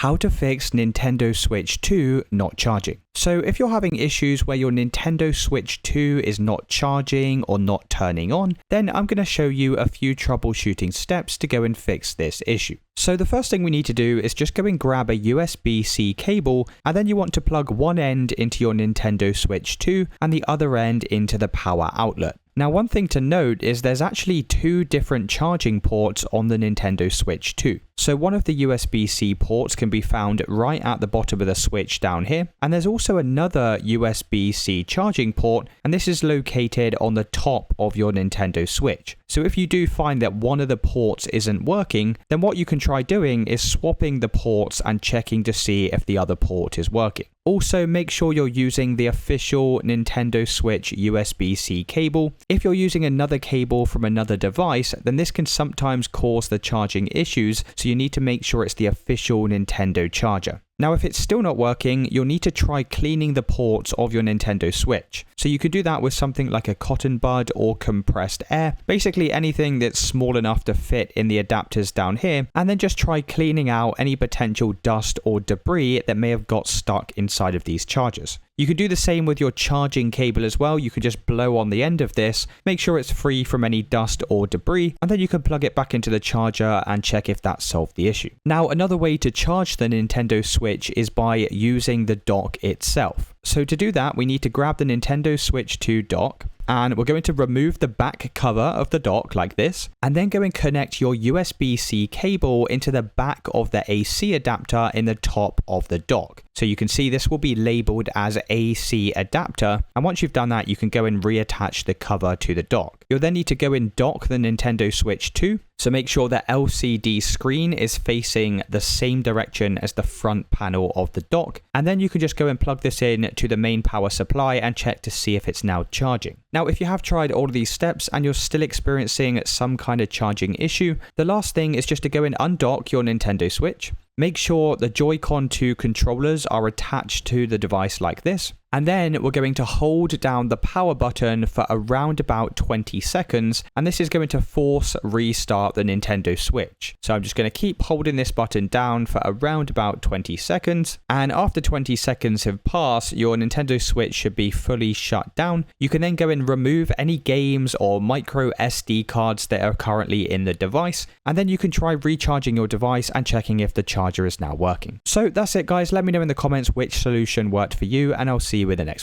how to fix Nintendo Switch 2 not charging. So if you're having issues where your Nintendo Switch 2 is not charging or not turning on, then I'm going to show you a few troubleshooting steps to go and fix this issue. So the first thing we need to do is just go and grab a USB-C cable, and then you want to plug one end into your Nintendo Switch 2 and the other end into the power outlet. Now, one thing to note is there's actually two different charging ports on the Nintendo Switch 2. So one of the USB-C ports can be found right at the bottom of the Switch down here, and there's also another USB-C charging port, and this is located on the top of your Nintendo Switch. So if you do find that one of the ports isn't working, then what you can try doing is swapping the ports and checking to see if the other port is working. Also, make sure you're using the official Nintendo Switch USB-C cable. If you're using another cable from another device, then this can sometimes cause the charging issues, so you need to make sure it's the official Nintendo charger. Now, if it's still not working, you'll need to try cleaning the ports of your Nintendo Switch. So you could do that with something like a cotton bud or compressed air, basically anything that's small enough to fit in the adapters down here, and then just try cleaning out any potential dust or debris that may have got stuck inside of these chargers. You could do the same with your charging cable as well. You could just blow on the end of this, make sure it's free from any dust or debris, and then you can plug it back into the charger and check if that solved the issue. Now, another way to charge the Nintendo Switch is by using the dock itself. So to do that, we need to grab the Nintendo Switch 2 dock, and we're going to remove the back cover of the dock like this, and then go and connect your USB-C cable into the back of the AC adapter in the top of the dock. So you can see this will be labeled as AC adapter, and once you've done that, you can go and reattach the cover to the dock. You'll then need to go and dock the Nintendo Switch 2, so make sure the LCD screen is facing the same direction as the front panel of the dock, and then you can just go and plug this in to the main power supply and check to see if it's now charging. Now, if you have tried all of these steps and you're still experiencing some kind of charging issue, the last thing is just to go and undock your Nintendo Switch. Make sure the Joy-Con 2 controllers are attached to the device like this. And then we're going to hold down the power button for around about 20 seconds. And this is going to force restart the Nintendo Switch. So I'm just going to keep holding this button down for around about 20 seconds. And after 20 seconds have passed, your Nintendo Switch should be fully shut down. You can then go and remove any games or micro SD cards that are currently in the device. And then you can try recharging your device and checking if the charger is now working. So that's it, guys. Let me know in the comments which solution worked for you, and I'll see you in the next one.